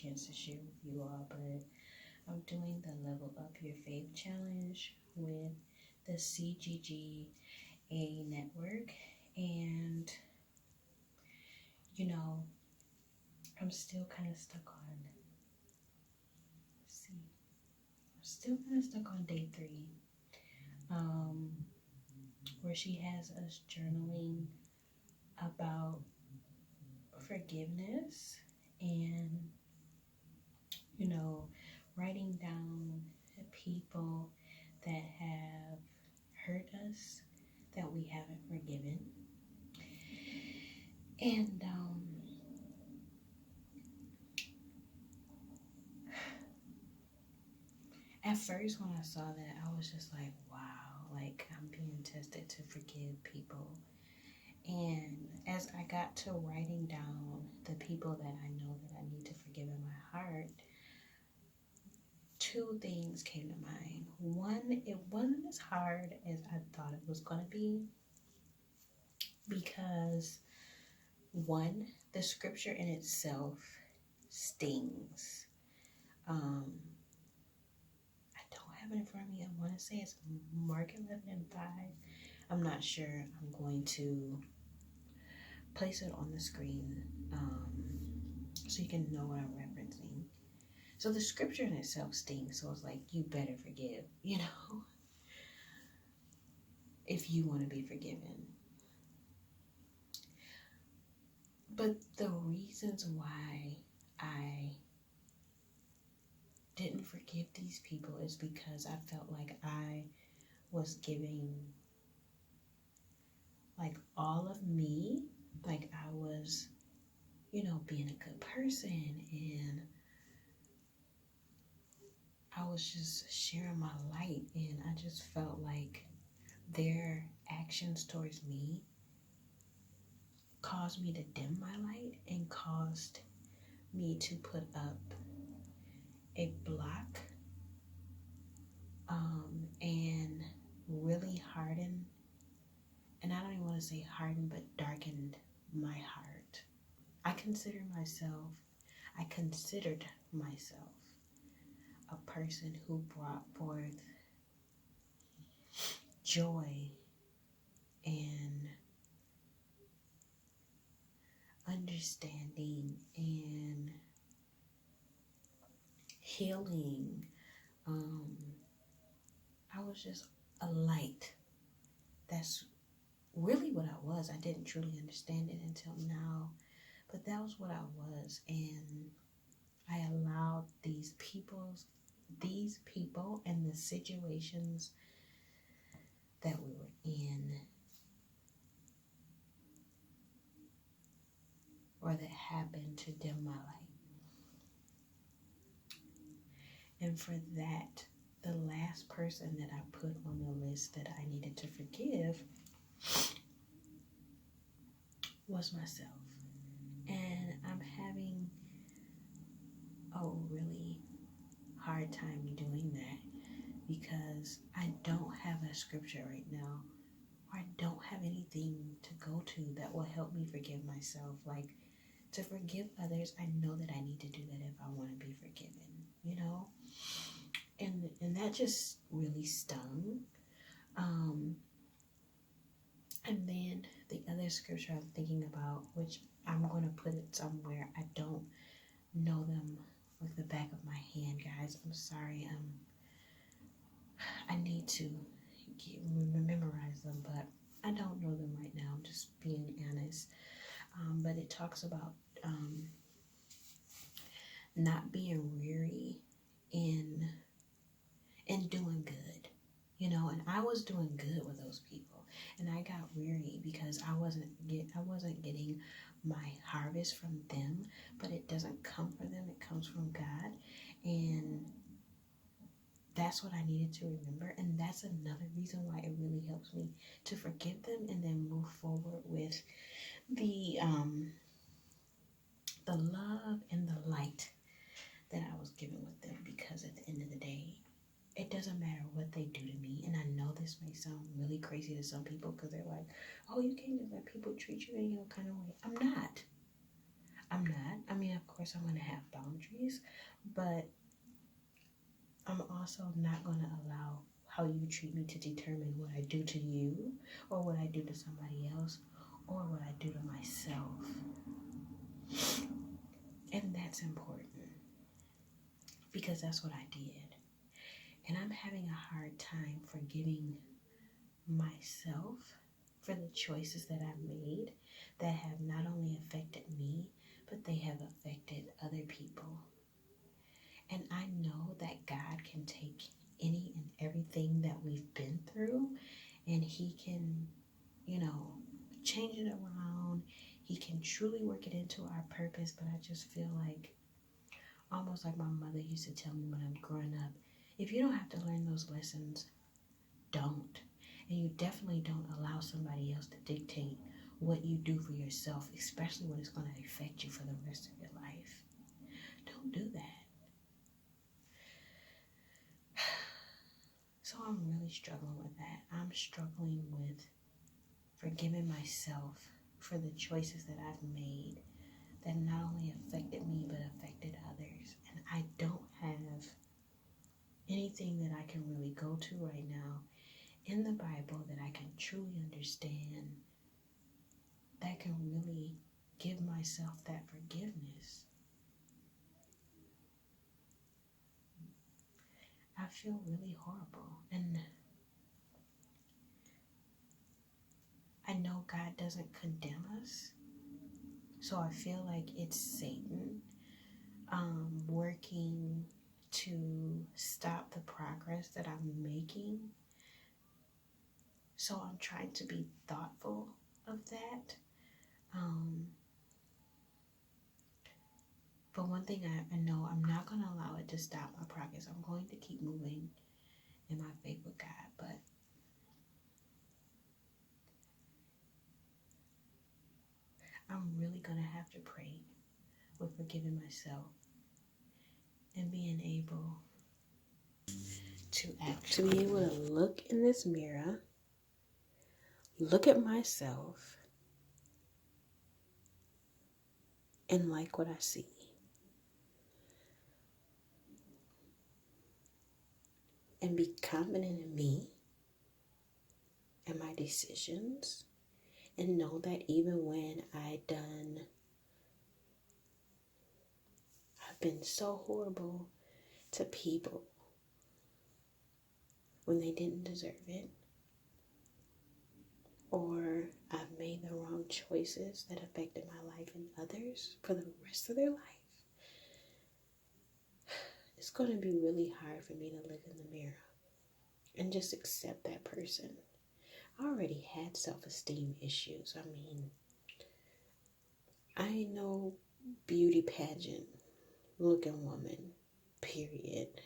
chance to share with you all, but I'm doing the Level Up Your Faith Challenge with the C.G.G.A network, and you know, I'm still kind of stuck on, day 3, where she has us journaling about forgiveness and, you know, writing down the people that have hurt us that we haven't forgiven. And at first when I saw that, I was just like, wow, like I'm being tested to forgive people. And as I got to writing down the people that I know that I need to forgive in my heart, 2 things came to mind. One, it wasn't as hard as I thought it was going to be, because 1, the scripture in itself stings. I don't have it in front of me. I want to say it's Mark 11:5. I'm not sure. I'm going to place it on the screen so you can know what I'm referencing. So the scripture in itself stings, so it's like, you better forgive, you know, if you want to be forgiven. But the reasons why I didn't forgive these people is because I felt like I was giving like all of me, like I was, you know, being a good person, and I was just sharing my light, and I just felt like their actions towards me caused me to dim my light and caused me to put up a block and really harden, and I don't even want to say hardened, but darkened my heart. I considered myself a person who brought forth joy and understanding and healing. I was just a light. That's really what I was. I didn't truly understand it until now, but that was what I was. And I allowed these people and the situations that we were in, or that happened, to dim my light. And for that, the last person that I put on the list that I needed to forgive was myself. And I'm having a really hard time doing that because I don't have a scripture right now, or I don't have anything to go to that will help me forgive myself. Like, to forgive others, I know that I need to do that if I want to be forgiven, you know? And that just really stung. And then the other scripture I'm thinking about, which I'm going to put it somewhere, I don't know them like the back of my hand, guys. I'm sorry. I need to memorize them, but I don't know them right now. I'm just being honest. But it talks about not being weary in doing good, you know. And I was doing good with those people, and I got weary because I wasn't getting my harvest from them. But it doesn't come from them; it comes from God, and that's what I needed to remember. And that's another reason why it really helps me to forgive them and then move forward with the love and the light that I was given with them. Because at the end of the day, it doesn't matter what they do to me. And I know this may sound really crazy to some people, because they're like, oh, you can't just let people treat you any kind of way. I'm not. I'm not. I mean, of course, I'm going to have boundaries, but I'm also not going to allow how you treat me to determine what I do to you, or what I do to somebody else, or what I do to myself. And that's important, because that's what I did. And I'm having a hard time forgiving myself for the choices that I've made that have not only affected me, but they have affected other people. And I know that God can take any and everything that we've been through, and He can, change it around. He can truly work it into our purpose. But I just feel like, almost like my mother used to tell me when I'm growing up, if you don't have to learn those lessons, don't. And you definitely don't allow somebody else to dictate what you do for yourself, especially when it's going to affect you for the rest of your life. Don't do that. So I'm really struggling with that. I'm struggling with forgiving myself for the choices that I've made that not only affected me, but affected others. And I don't have anything that I can really go to right now in the Bible that I can truly understand, that can really give myself that forgiveness. I feel really horrible. And I know God doesn't condemn us. So I feel like it's Satan working to stop the progress that I'm making. So I'm trying to be thoughtful of that. But one thing I know, I'm not going to allow it to stop my progress. I'm going to keep moving in my faith with God. But I'm really going to have to pray with forgiving myself and being able to actually be able to look in this mirror, look at myself, and like what I see. And be confident in me and my decisions. And know that even when I've been so horrible to people when they didn't deserve it, or I've made the wrong choices that affected my life and others for the rest of their life, it's going to be really hard for me to look in the mirror and just accept that person. I already had self-esteem issues. I mean, I ain't no beauty pageant looking woman, period.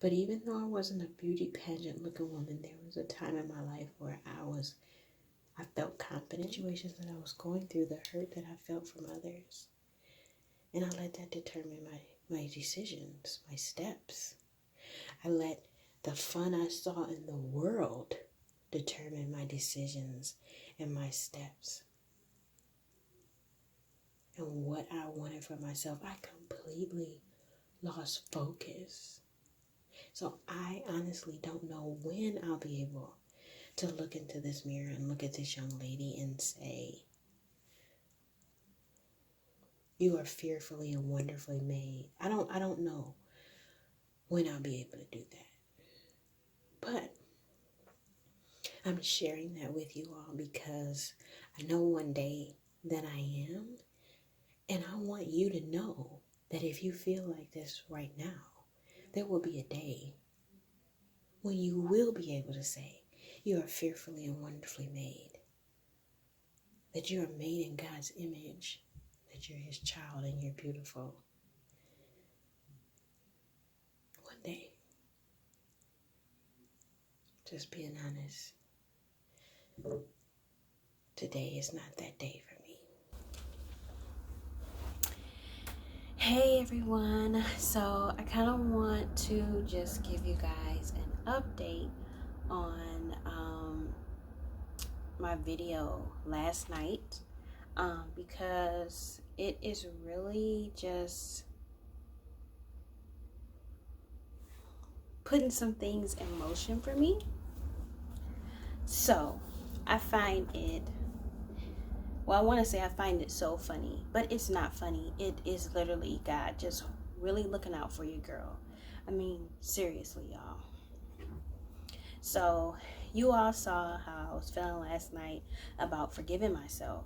But even though I wasn't a beauty pageant looking woman, there was a time in my life where I felt confident in situations that I was going through, the hurt that I felt from others. And I let that determine my decisions, my steps. I let the fun I saw in the world determine my decisions and my steps. And what I wanted for myself, I completely lost focus. So I honestly don't know when I'll be able to look into this mirror and look at this young lady and say, you are fearfully and wonderfully made. I don't know when I'll be able to do that. But I'm sharing that with you all because I know one day that I am. And I want you to know that if you feel like this right now, there will be a day when you will be able to say, you are fearfully and wonderfully made. That you are made in God's image. That you're His child and you're beautiful. One day. Just being honest. Today is not that day for me. Hey everyone. So I kind of want to just give you guys an update on my video last night because it is really just putting some things in motion for me. So I find it, well, I want to say I find it so funny, but it's not funny. It is literally God just really looking out for you, girl. I mean, seriously, y'all. So you all saw how I was feeling last night about forgiving myself.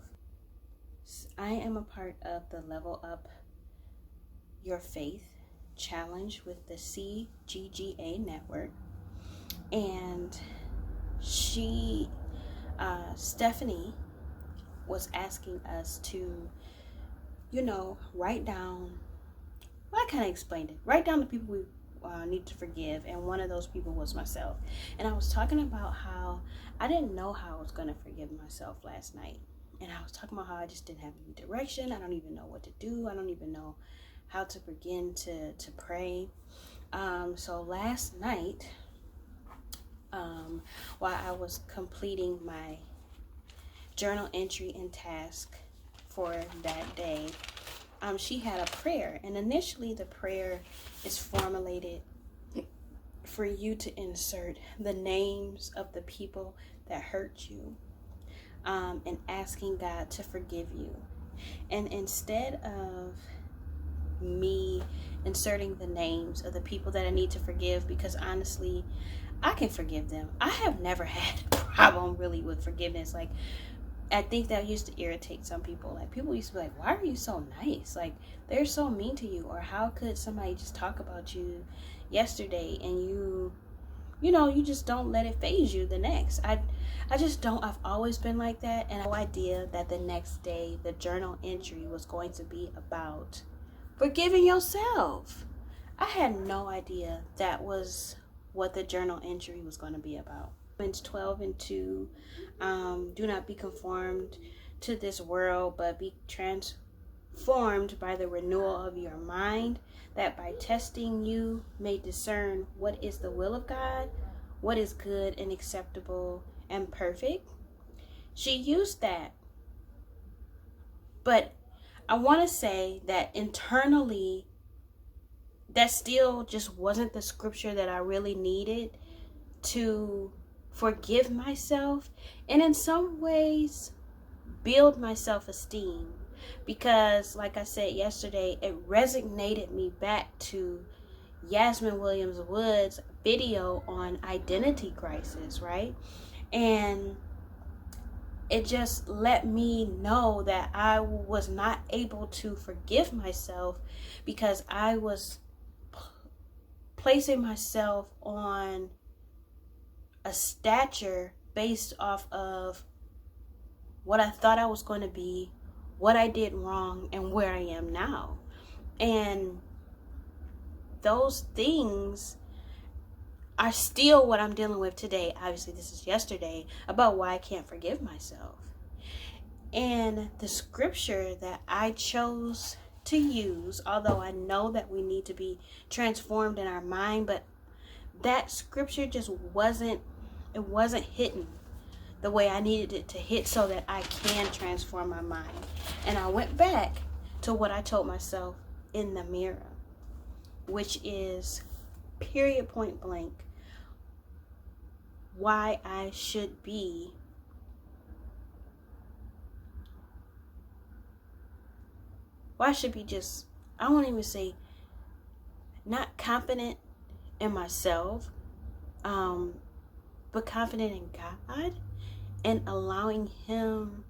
I am a part of the Level Up Your Faith challenge with the C.G.G.A network, and Stephanie was asking us to, write down, well, I kind of explained it, write down the people we need to forgive, and one of those people was myself. And I was talking about how I didn't know how I was going to forgive myself last night, and I was talking about how I just didn't have any direction. I don't even know what to do. I don't even know how to begin to pray. So last night, while I was completing my journal entry and task for that day, she had a prayer, and initially the prayer is formulated for you to insert the names of the people that hurt you, and asking God to forgive you. And instead of me inserting the names of the people that I need to forgive, because honestly, I can forgive them. I have never had a problem really with forgiveness. Like, I think that used to irritate some people. Like, people used to be like, why are you so nice? Like, they're so mean to you. Or how could somebody just talk about you yesterday and you just don't let it faze you the next. I just don't. I've always been like that, and I had no idea that the next day the journal entry was going to be about forgiving yourself. I had no idea that was what the journal entry was going to be about. Romans 12:2, do not be conformed to this world, but be transformed by the renewal of your mind, that by testing you may discern what is the will of God, what is good and acceptable and perfect. She used that. But I want to say that internally, that still just wasn't the scripture that I really needed to forgive myself, and in some ways build my self-esteem, because like I said yesterday, it resonated me back to Yasmine Williams-Wood's video on identity crisis, right? And it just let me know that I was not able to forgive myself because I was placing myself on a stature based off of what I thought I was going to be, what I did wrong, and where I am now. And those things are still what I'm dealing with today. Obviously, this is yesterday, about why I can't forgive myself. And the scripture that I chose to use, although I know that we need to be transformed in our mind, but that scripture just wasn't hitting the way I needed it to hit so that I can transform my mind. And I went back to what I told myself in the mirror, which is period, point blank, why I should be just, I won't even say not confident in myself, but confident in God, and allowing him,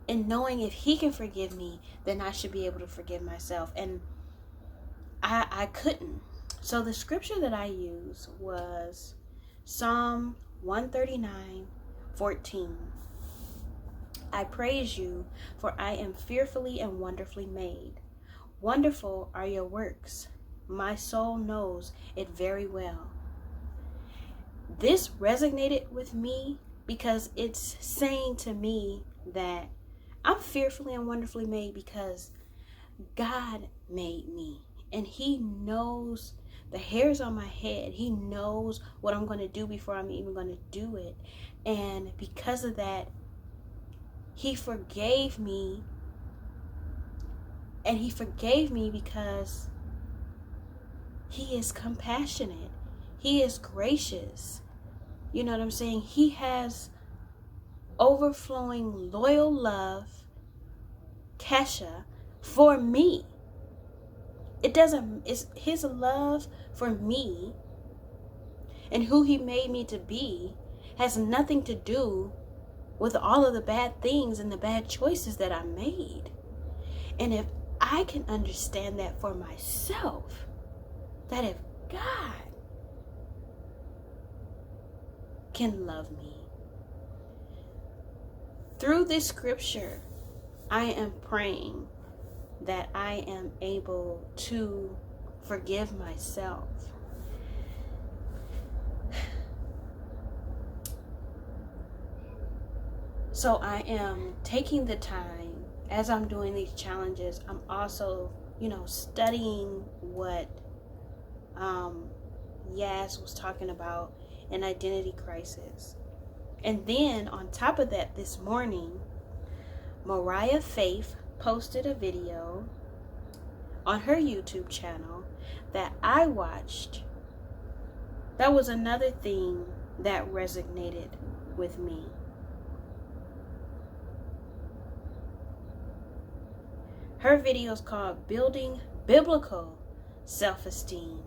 and knowing if he can forgive me, then I should be able to forgive myself. And I couldn't. So the scripture that I used was Psalm 139:14. I praise you, for I am fearfully and wonderfully made. Wonderful are your works. My soul knows it very well. This resonated with me because it's saying to me that I'm fearfully and wonderfully made because God made me, and he knows the hairs on my head. He knows what I'm going to do before I'm even going to do it. And because of that, he forgave me. And he forgave me because he is compassionate. He is gracious. You know what I'm saying? He has overflowing loyal love, Kesha, for me. It's his love for me and who he made me to be has nothing to do with all of the bad things and the bad choices that I made. And if I can understand that for myself, that if God can love me, through this scripture, I am praying that I am able to forgive myself. So I am taking the time, as I'm doing these challenges, I'm also, studying what Yas was talking about in Identity Crisis. And then on top of that, this morning, Mariah Faith posted a video on her YouTube channel that I watched. That was another thing that resonated with me. Her video is called Building Biblical Self-Esteem.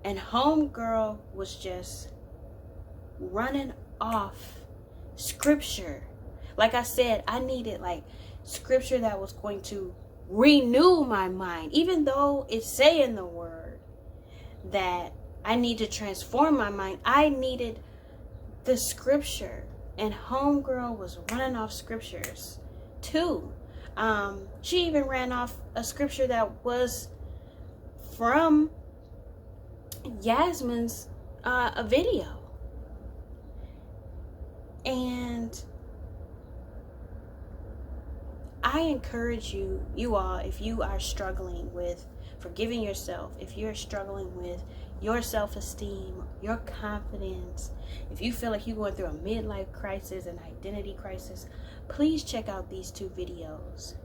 And Homegirl was just running off scripture. Like I said, I needed scripture that was going to renew my mind. Even though it's saying in the word that I need to transform my mind, I needed the scripture. And Homegirl was running off scriptures too. She even ran off a scripture that was from Yasmine's a video. And I encourage you all, if you are struggling with forgiving yourself, if you're struggling with your self-esteem, your confidence, if you feel like you're going through a midlife crisis, an identity crisis, please check out these two videos.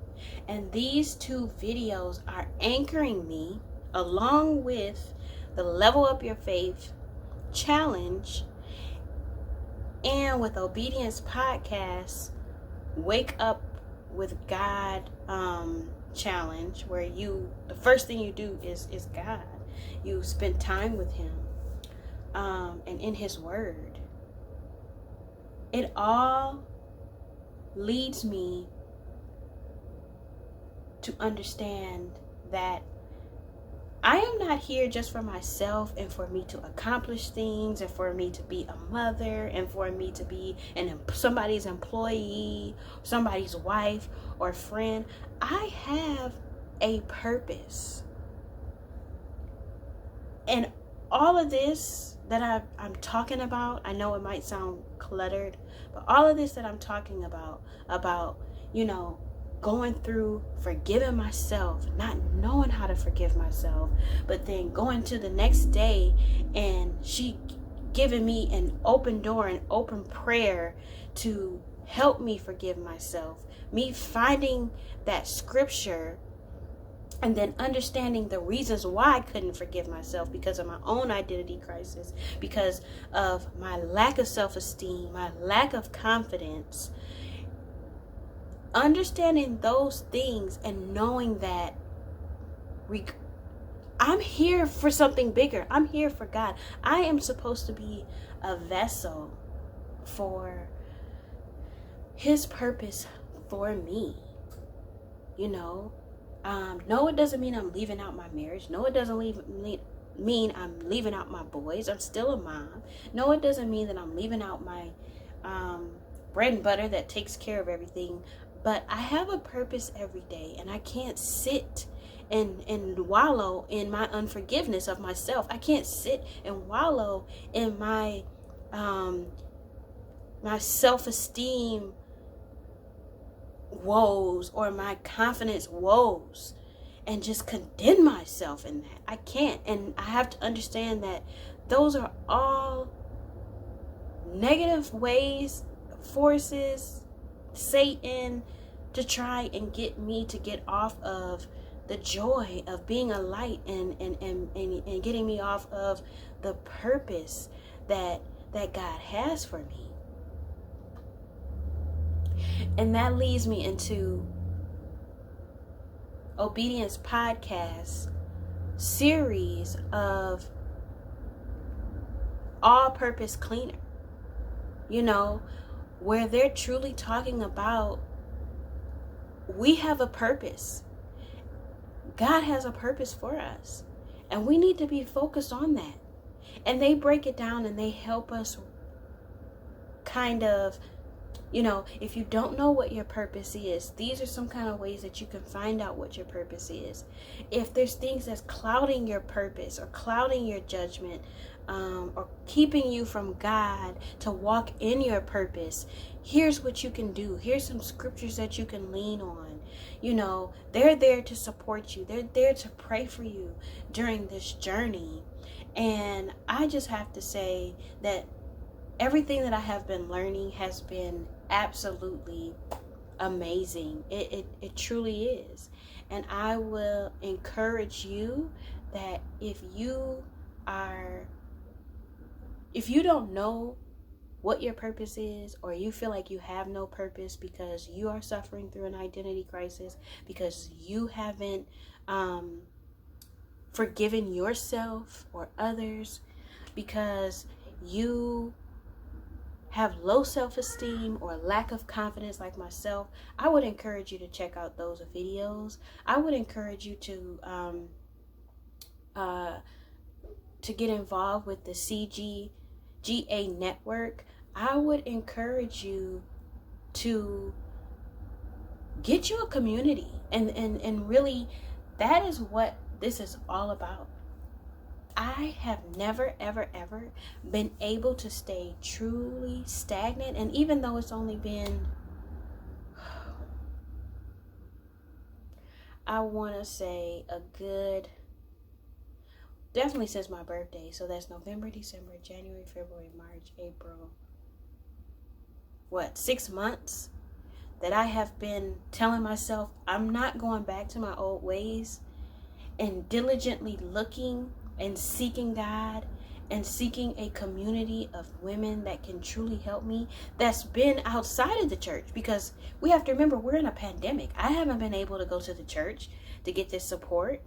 And these two videos are anchoring me along with the Level Up Your Faith challenge and with Obedience Podcast, Wake Up with God challenge, where the first thing you do is God. You spend time with him and in his word. It all leads me to understand that I am not here just for myself and for me to accomplish things and for me to be a mother and for me to be somebody's employee, somebody's wife or friend. I have a purpose. And all of this that I'm talking about, I know it might sound cluttered, but all of this that I'm talking about, going through forgiving myself, not knowing how to forgive myself, but then going to the next day and she giving me an open door, an open prayer to help me forgive myself, me finding that scripture and then understanding the reasons why I couldn't forgive myself because of my own identity crisis, because of my lack of self-esteem, my lack of confidence. Understanding those things and knowing that I'm here for something bigger. I'm here for God. I am supposed to be a vessel for his purpose for me. No, it doesn't mean I'm leaving out my marriage. No, it doesn't mean I'm leaving out my boys. I'm still a mom. No, it doesn't mean that I'm leaving out my bread and butter that takes care of everything. But I have a purpose every day, and I can't sit and wallow in my unforgiveness of myself. I can't sit and wallow in my my self-esteem woes or my confidence woes. and just condemn myself in that. I can't. And I have to understand that those are all negative ways, forces, Satan, to try and get me to get off of the joy of being a light, and getting me off of the purpose that God has for me. And that leads me into Obedience Podcast series of All Purpose Cleaner, you know, where they're truly talking about we have a purpose. God has a purpose for us, and we need to be focused on that. And they break it down and they help us kind of, you know, if you don't know what your purpose is, these are some kind of ways that you can find out what your purpose is. If there's things that's clouding your purpose or clouding your judgment, or keeping you from God to walk in your purpose, here's what you can do. Here's some scriptures that you can lean on. You know, they're there to support you. They're there to pray for you during this journey. And I just have to say that everything that I have been learning has been absolutely amazing. It truly is. And I will encourage you that if you don't know what your purpose is, or you feel like you have no purpose because you are suffering through an identity crisis, because you haven't forgiven yourself or others, because you have low self-esteem or lack of confidence like myself, I would encourage you to check out those videos. I would encourage you to get involved with the C.G.G.A network. I would encourage you to get you a community, and really, that is what this is all about. I have never, ever, ever been able to stay truly stagnant. And even though it's only been, I want to say a good, definitely since my birthday. So that's November, December, January, February, March, April. 6 months that I have been telling myself I'm not going back to my old ways, and diligently looking and seeking God and seeking a community of women that can truly help me, that's been outside of the church. Because we have to remember, we're in a pandemic. I haven't been able to go to the church to get this support.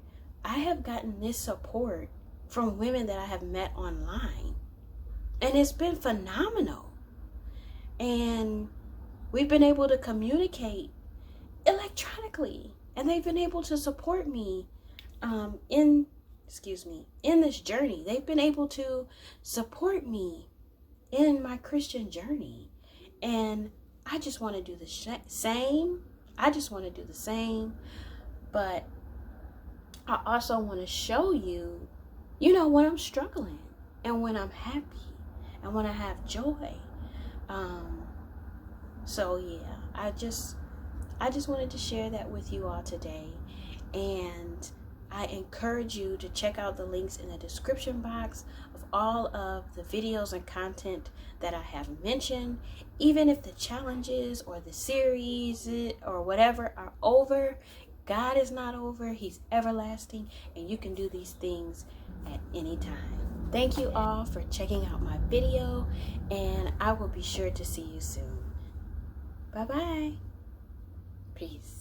I have gotten this support from women that I have met online, and it's been phenomenal. And we've been able to communicate electronically, and they've been able to support me in this journey. They've been able to support me in my Christian journey. And I just want to do the same. I just want to do the same. But I also want to show you, when I'm struggling, and when I'm happy, and when I have joy. So yeah, I just wanted to share that with you all today. And I encourage you to check out the links in the description box of all of the videos and content that I have mentioned. Even if the challenges or the series or whatever are over, God is not over. He's everlasting, and you can do these things at any time. Thank you all for checking out my video, and I will be sure to see you soon. Bye-bye. Peace.